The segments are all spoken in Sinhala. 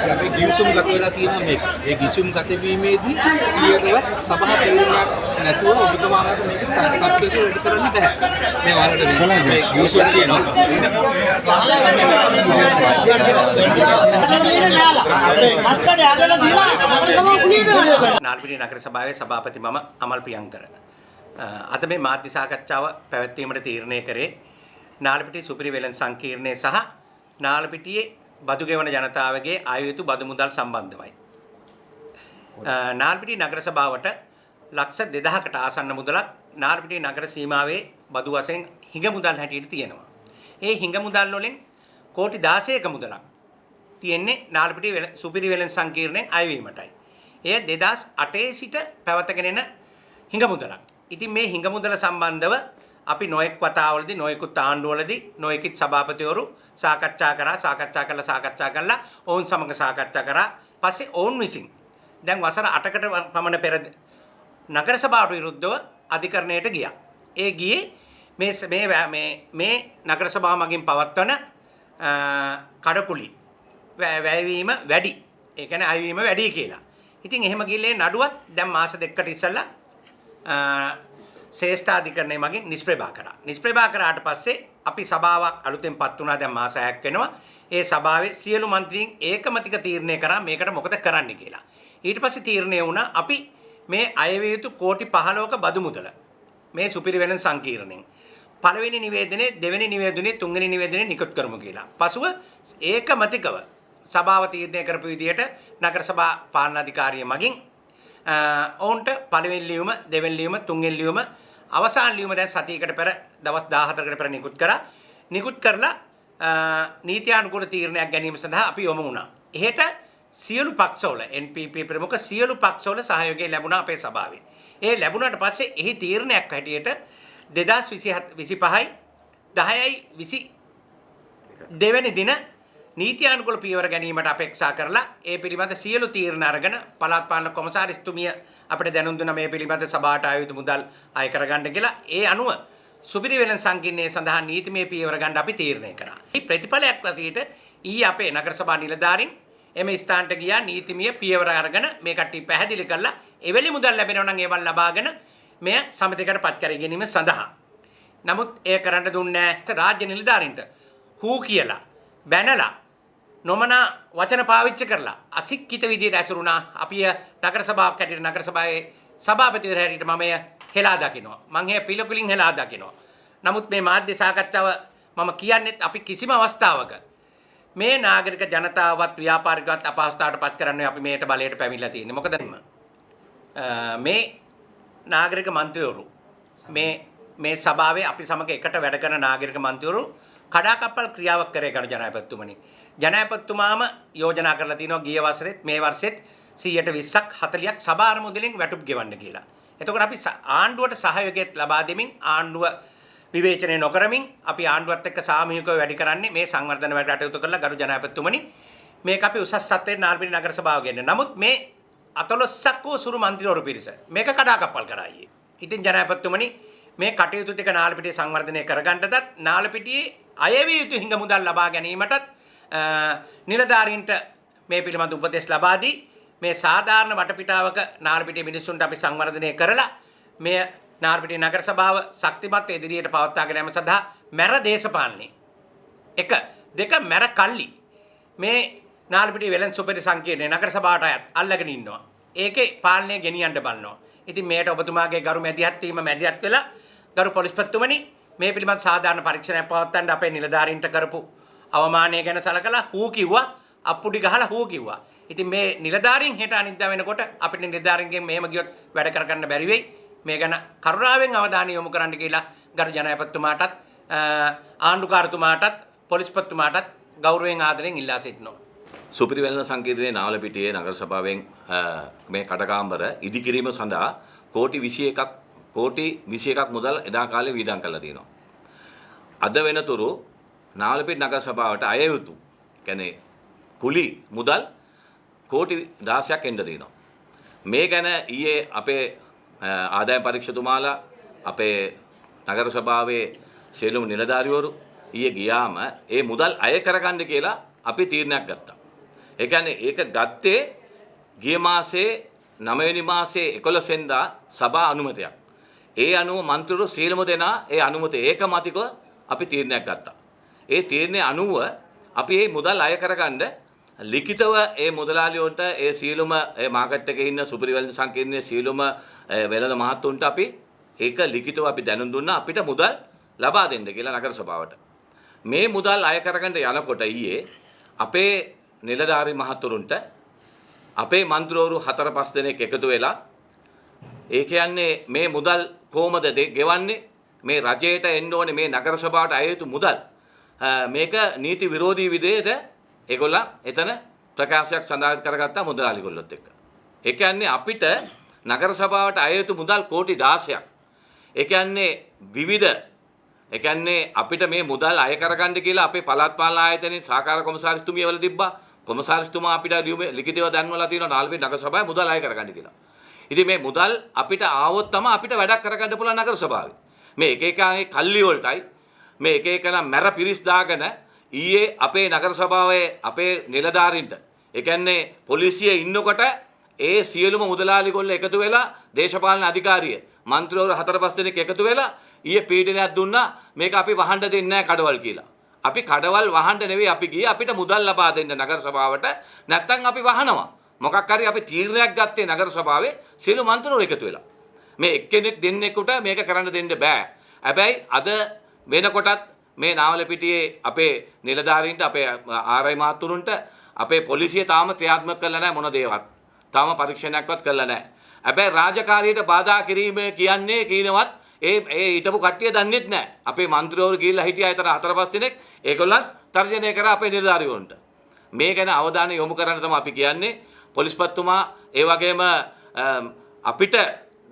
අපි ගිවිසුම් ගත වෙලා තියෙනවා මේක. ඒ ගිවිසුම් ගත වීමේදී ඊයටවත් සභා තීරණයක් නැතුව ඔබතුමාලාට මේක තත්ත්වයට වැඩි කරන්න බෑ. මේ ඔයාලට මේ ගිවිසුම් තියෙනවා. නාල්පිටිය නගර සභාවේ සභාපති මම අමල් ප්‍රියංකර. අද මේ මාධ්‍ය සාකච්ඡාව පැවැත්වීමට තීරණය කරේ නාල්පිටිය සුපිරි වෙළඳ සංකීර්ණය සහ නාල්පිටියේ බදු ගෙවන ජනතාවගේ ආය යුතු බදු මුදල් සම්බන්ධවයි. නාල්පිටිය නගර සභාවට ලක්ෂ 2000කට ආසන්න මුදලක් නාල්පිටිය නගර සීමාවේ බදු වශයෙන් හිඟ මුදල් හැටියට තියෙනවා. ඒ හිඟ මුදල් වලින් කෝටි 16ක මුදලක් තියෙන්නේ නාල්පිටිය සුපිරි වෙළඳ සංකීර්ණයෙන් අයවීමටයි. එය 2008 සිට පැවතගෙන එන හිඟ මුදලක්. ඉතින් මේ හිඟ මුදල සම්බන්ධව අපි නොඑක් වතාවලදී නොඑකුත් ආණ්ඩුවලදී නොඑකිත් සභාපතිවරු සාකච්ඡා කළා ඔවුන් සමග සාකච්ඡා කරා පස්සේ ඔවුන් විසින් දැන් වසර 8කට පමණ පෙර නගර සභාවට විරුද්ධව අධිකරණයට ගියා. ඒ ගියේ මේ නගර සභාව මගින් පවත්වන කඩකුලි වැයවීම වැඩි. ඒ කියන්නේ අයවීම වැඩි කියලා. ඉතින් එහෙම ගිහලා නඩුවත් දැන් මාස දෙකකට ඉස්සෙල්ලා ශ්‍රේෂ්ඨාධිකරණය මගින් නිෂ්ප්‍රභා කරා. නිෂ්ප්‍රභා කරාට පස්සේ අපි සභාවක් අලුතෙන්පත් වුණා දැන් මාස 6ක් වෙනවා. ඒ සභාවේ සියලු മന്ത്രීන් ඒකමතික තීරණය කරා මේකට මොකද කරන්න කියලා. ඊට පස්සේ තීරණය වුණා අපි මේ අයවිය යුතු කෝටි 15ක බදු මුදල මේ සුපිරි වෙළඳ සංකීර්ණයෙන් පළවෙනි නිවේදනයේ දෙවෙනි නිවේදනයේ තුන්වෙනි නිවේදනයේ නිකුත් කරමු කියලා. පසුව ඒකමතිකව සභාව තීරණය කරපු විදිහට නගර සභා පාලනාධිකාරිය මගින් ඔවුන්ට පළවෙනි ලියුම දෙවෙනි ලියුම තුන්වෙනි ලියුම අවසාන ලියුම දැන් සතියකට පෙර දවස් 14කට පෙර නිකුත් කරා. නිකුත් කරලා නීත්‍යානුකූල තීරණයක් ගැනීම සඳහා අපි යොමු වුණා. එහෙට සියලු පක්ෂවල NPP ප්‍රමුඛ සියලු පක්ෂවල සහයෝගය ලැබුණා අපේ සභාවේ. ඒ ලැබුණාට පස්සේ එහි තීරණයක් හැටියට 2025යි 10යි 22 වෙනි දින නීත්‍යානුකූල පියවර ගැනීමට අපේක්ෂා කරලා ඒ පිළිබඳ සියලු තීරණ අරගෙන පළාත් පාලන කොමසාරිස්තුමිය අපිට දැනුම් දුන්නා මේ පිළිබඳ සභාවට ආය යුතු මුදල් අය කරගන්න කියලා. ඒ අනුව සුපිරි වෙළඳ සංකීර්ණයේ සඳහා නීතිමය පියවර ගන්න අපි තීරණය කරා. මේ ප්‍රතිඵලයක් වශයෙන් ඊයේ අපේ නගර සභා නිලධාරීන් එම ස්ථානට ගියා නීතිමය පියවර අරගෙන මේ කට්ටිය පැහැදිලි කරලා එවැනි මුදල් ලැබෙනවා නම් ඒවල් ලබාගෙන මෙය සමිතියකට පත් කර ගැනීම සඳහා. නමුත් ඒ කරන්න දුන්නේ රාජ්‍ය නිලධාරීන්ට හූ කියලා බැනලා නොමනා වචන පාවිච්චි කරලා අසික්කිත විදියට ඇසුරුණා. අපි නගර සභාවක් හැටියට නගර සභාවේ සභාපතිවරු හැටියට මම හෙලා දකිනවා. මම එය පිළිකුලින් හෙලා දකිනවා. නමුත් මේ මාධ්‍ය සාකච්ඡාව මම කියන්නේ අපි කිසිම අවස්ථාවක මේ නාගරික ජනතාවවත් ව්‍යාපාරිකවත් අපහසුතාවට පත් කරන්නේ අපි මේට බලයට පැමිණලා තියෙන්නේ. මොකද මේ නාගරික මන්ත්‍රීවරු මේ සභාවේ අපි සමග එකට වැඩ කරන නාගරික මන්ත්‍රීවරු කඩාකප්පල් ක්‍රියාවක් කරේ ගරු ජනාධිපතිතුමනි. ජනාධිපතිතුමාම යෝජනා කරලා තිනවා ගිය වසරෙත් මේ වර්ෂෙත් 120ක් 40ක් සභා අරමුදලින් වැටුප් ගෙවන්න කියලා. එතකොට අපි ආණ්ඩුවට සහයෝගයක් ලබා දෙමින් ආණ්ඩුව විවේචනය නොකරමින් අපි ආණ්ඩුවත් එක්ක සාමූහිකව වැඩි කරන්නේ මේ සංවර්ධන වැඩ කටයුතු කරලා ගරු ජනාධිපතිතුමනි මේක අපි උසස් සත්ත්වයේ නාල්පිටිය නගර සභාව ගෙන්න. නමුත් මේ 14ක් වූ සුරු മന്ത്രിවරු පිරිස මේක කඩාකප්පල් කරා ඊයේ. ඉතින් ජනාධිපතිතුමනි මේ කටයුතු ටික නාලපිටිය සංවර්ධනය කරගන්නටත් නාලපිටියේ අයවිය යුතු හිඟ මුදල් ලබා ගැනීමටත් නිලධාරීන්ට මේ පිළිබඳ උපදෙස් ලබා දී මේ සාධාරණ වටපිටාවක නාලපිටිය මිනිසුන්ට අපි සංවර්ධනය කරලා මේ නාලපිටිය නගර සභාව ශක්තිමත් ඉදිරියට පවත්වාගෙන යාම සඳහා මැර දේශපාලනේ 1 2 මැර කල්ලි මේ නාලපිටිය වෙළඳ සුපිරි සංකීර්ණයේ නගර සභාවට අයත් අල්ලගෙන ඉන්නවා. ඒකේ පාලනය ගෙනියන්න බලනවා. ඉතින් මේට ඔබතුමාගේ ගරු මැදිහත් වීම මැදිහත් වෙලා ගරු පොලිස්පතිතුමනි මේ පිළිබඳ සාධාරණ පරීක්ෂණයක් පවත්වන්න අපේ නිලධාරීන්ට කරපු අවමානය ගැන සලකලා හූ කිව්වා අප්පුඩි ගහලා හූ කිව්වා. ඉතින් මේ නිලධාරීන් හෙට අනිද්දා වෙනකොට අපිට නිලධාරීන්ගෙන් මෙහෙම ගියොත් වැඩ කරගන්න බැරි වෙයි. මේ ගැන කරුණාවෙන් අවධානය යොමු කරන්න කියලා ගරු ජනාධිපතිතුමාටත් ආණ්ඩුකාරතුමාටත් පොලිස්පතිතුමාටත් ගෞරවයෙන් ආදරයෙන් ඉල්ලා සිටිනවා. සුපිරි වෙළඳ සංකීර්ණයේ නාලපිටියේ නගර සභාවෙන් මේ කටකාම්බර ඉදිකිරීම සඳහා කෝටි 21ක් මුදල් එදා කාලේ වියදම් කරලා තියෙනවා. අද වෙනතුරු නාලපිට නගර සභාවට අය යුතු කියන්නේ කුලි මුදල් කෝටි 16ක් එන්න දෙනවා. මේ ගැන ඊයේ අපේ ආදායම් පරීක්ෂකතුමාලා අපේ නගර සභාවේ සියලුම නිලධාරිවරු ඊයේ ගියාම ඒ මුදල් අය කරගන්න කියලා අපි තීරණයක් ගත්තා. ඒ කියන්නේ ඒක ගත්තේ ගිය මාසේ 9 වෙනි මාසේ 11 වෙනිදා සභා අනුමැතියක්. ඒ අනුව මන්ත්‍රීවරු සියලුම දෙනා ඒ අනුමැතිය ඒකමතිකව අපි තීරණයක් ගත්තා. ඒ තීරණය අනුව අපි මේ මුදල් අය කරගන්න ලිඛිතව ඒ මුදලාලියන්ට ඒ සියලුම ඒ මාකට් එකේ ඉන්න සුපිරි වෙළඳ සංකීර්ණයේ සියලුම වෙළඳ මහත්තුන්ට අපි ඒක ලිඛිතව අපි දැනුම් දුන්නා අපිට මුදල් ලබා දෙන්න කියලා නගර සභාවට. මේ මුදල් අය කරගන්න යනකොට ඊයේ අපේ නිලධාරි මහතුරුන්ට අපේ මන්ත්‍රීවරු 4-5 දෙනෙක් එකතු වෙලා ඒ කියන්නේ මේ මුදල් කොහොමද ගෙවන්නේ මේ රජයට එන්න ඕනේ මේ නගර සභාවට අය යුතු මුදල් මේක නීති විරෝධී විදිහට ඒගොල්ලන් එතන ප්‍රකාශයක් සඳහන් කරගත්තා මුදලාලිගොල්ලොත් එක්ක. ඒ කියන්නේ අපිට නගර සභාවට අය යුතු මුදල් කෝටි 16ක්. ඒ කියන්නේ විවිධ ඒ කියන්නේ අපිට මේ මුදල් අය කරගන්න කියලා අපේ පළාත් පාලන ආයතනයේ සහකාර කොමසාරිස්තුමිය වල තිබ්බා. කොමසාරිස්තුමා අපිට ලිඛිතව දැන්වලා තියෙනවා නාල්පේ නගර සභාවේ මුදල් අය කරගන්න කියලා. ඉතින් මේ මුදල් අපිට ආවොත් තමයි අපිට වැඩක් කරගන්න පුළුවන් නගර සභාවේ. මේ එක එකගේ කල්ලි වලටයි මේ එක එකන මැර පිරිස් දාගෙන ඊයේ අපේ නගර සභාවේ අපේ නිලධාරීන්ට ඒ කියන්නේ පොලිසිය ඉන්නකොට ඒ සියලුම මුදලාලිගොල්ලෝ එකතු වෙලා දේශපාලන අධිකාරිය මන්ත්‍රීවරු 4-5 දෙනෙක් එකතු වෙලා ඊයේ පීඩනයක් දුන්නා මේක අපි වහන්න දෙන්නේ නැහැ කඩවල් කියලා. අපි කඩවල් වහන්න නෙවෙයි අපි ගියේ අපිට මුදල් ලබා දෙන්න නගර සභාවට නැත්තම් අපි වහනවා. මොකක් හරි අපි තීරණයක් ගත්තේ නගර සභාවේ සියලු මන්ත්‍රීවරු එකතු වෙලා. මේ එක්කෙනෙක් දෙන්නෙකුට මේක කරන්න දෙන්න බෑ. හැබැයි අද වෙනකොටත් මේ නාවලපිටියේ අපේ නිලධාරීන්ට අපේ ආරයි මහතුරුන්ට අපේ පොලිසිය තාම ක්‍රියාත්මක කරලා නැහැ මොන දේවත්. තාම පරීක්ෂණයක්වත් කරලා නැහැ. හැබැයි රාජකාරියට බාධා කිරීම කියන්නේ කීනවත් ඒ ඊටපු කට්ටිය දන්නෙත් නැහැ. අපේ മന്ത്രിවරු ගිහිල්ලා හිටියා අතර 4-5 දෙනෙක් ඒගොල්ලන් තර්ජනය කරා අපේ නිලධාරීවරුන්ට. මේ ගැන අවධානය යොමු කරන්න තමයි අපි කියන්නේ. පොලිස්පතිතුමා ඒ වගේම අපිට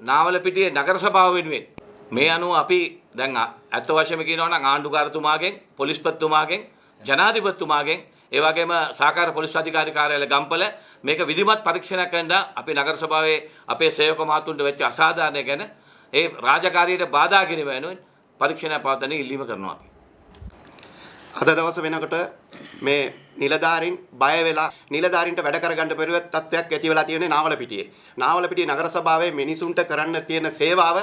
නාවලපිටියේ නගර සභාව වෙනුවෙන් මේ අනුව අපි දැන් අත් වශයෙන්ම කියනවා නම් ආණ්ඩුකාරතුමාගෙන් පොලිස්පතිතුමාගෙන් ජනාධිපතිතුමාගෙන් ඒ වගේම සහකාර පොලිස් අධිකාරී කාර්යාලය ගම්පල මේක විධිමත් පරීක්ෂණයක් කරන්න අපි නගර සභාවේ අපේ සේවක මහතුන්ට වෙච්ච අසාධාරණය ගැන ඒ රාජකාරියට බාධා කිරීම වෙනුවෙන් පරීක්ෂණයක් පවත්වන්න ඉල්ලීම කරනවා අපි. අද දවස වෙනකොට මේ නිලධාරීන් බය වෙලා නිලධාරීන්ට වැඩ කරගන්න බැරුව තත්ත්වයක් ඇති වෙලා තියෙන්නේ නාවලපිටියේ. නාවලපිටියේ නගර සභාවේ මිනිසුන්ට කරන්න තියෙන සේවාව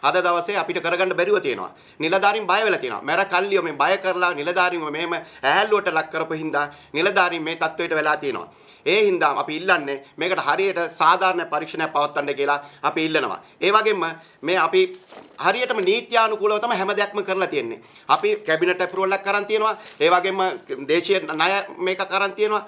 අද දවසේ අපිට කරගන්න බැරුව තියෙනවා. නිලධාරීන් බය වෙලා තියෙනවා. මැර කල්ලියෝ මේ බය කරලා නිලධාරීන්ව මෙහෙම ඇහැල්ලුවට ලක් කරපු හින්දා නිලධාරීන් මේ තත්ත්වයට වෙලා තියෙනවා. ඒ හින්දා අපි ඉල්ලන්නේ මේකට හරියට සාධාරණ පරීක්ෂණයක් පවත්වන්න කියලා අපි ඉල්ලනවා. ඒ වගේම මේ අපි හරියටම නීත්‍යානුකූලව තමයි හැම දෙයක්ම කරලා තියෙන්නේ. අපි කැබිනට් ඇප්‍රූවල් එකක් කරන් තියෙනවා. ඒ වගේම දේශීය ණය මේක කරන් තියෙනවා.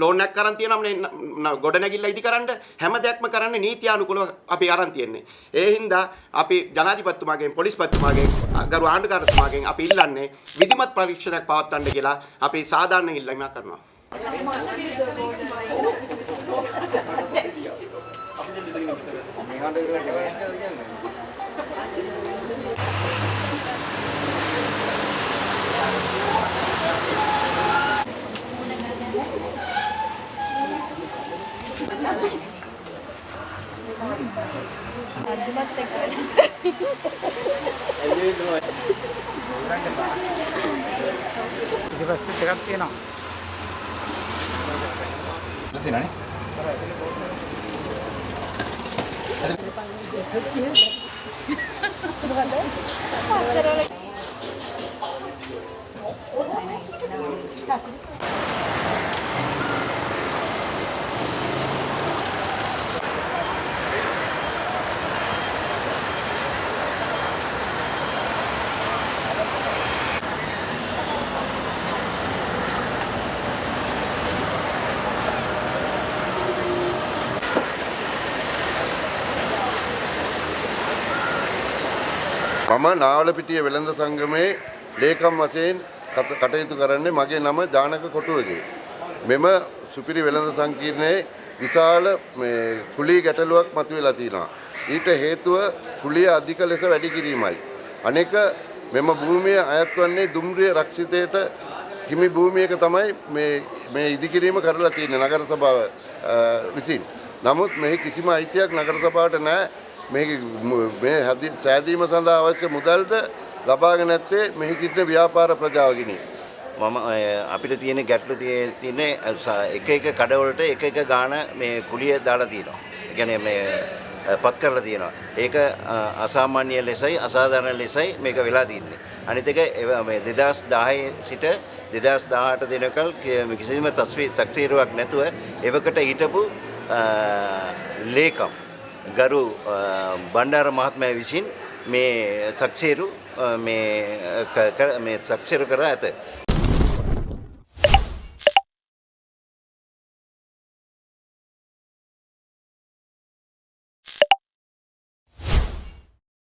ලෝන් එකක් කරන් තියෙනවා. ගොඩනැගිල්ල ඉදිකරන්න හැම දෙයක්ම කරන්නේ නීත්‍යානුකූලව අපි අරන් තියෙන්නේ. ඒ හින්දා අපි ජනාධිපතිතුමාගෙන් පොලිස්පතිතුමාගෙන් ගරු ආණ්ඩුකාරතුමාගෙන් අපි ඉල්ලන්නේ විධිමත් පරීක්ෂණයක් පවත්වන්න කියලා අපි සාධාරණ ඉල්ලීමක් කරනවා. මම නාවලපිටිය වෙළඳ සංගමේ ලේකම් වශයෙන් කටයුතු කරන්නේ මගේ නම ජානක කොටුවගේ. මෙම සුපිරි වෙළඳ සංකීර්ණයේ විශාල කුලී ගැටලුවක් මතුවලා තියෙනවා. ඊට හේතුව කුලිය අධික ලෙස වැඩි කිරීමයි. අනෙක මෙම භූමිය අයත් වන්නේ දුම්රිය රක්ෂිතයට හිමි භූමියක තමයි මේ ඉදිකිරීම කරලා තියෙන්නේ නගර සභාව විසින්. නමුත් මෙහි කිසිම අයිතියක් නගර සභාවට නැහැ. මේ සෑදීම සඳහා අවශ්‍ය මුදල්ද ලබාගෙන නැත්තේ මෙහි සිටින ව්‍යාපාර ප්‍රජාව ගිනි. මම අපිට තියෙන ගැටලු තියෙන එක එක කඩවලට එක එක ගාන මේ කුලිය දාලා තියෙනවා. ඒ කියන්නේ මේ පත් කරලා තියෙනවා. ඒක අසාමාන්‍ය ලෙසයි අසාධාරණ ලෙසයි මේක වෙලා තියෙන්නේ. අනිත් එක මේ 2010 සිට 2018 දිනකල් කිසිම තක්සීරුවක් නැතුව එවකට හිටපු ලේකම් ගරු බණ්ඩාර මහත්මයා විසින් මේ තක්සීරු මේ තක්සීරු කර ඇත.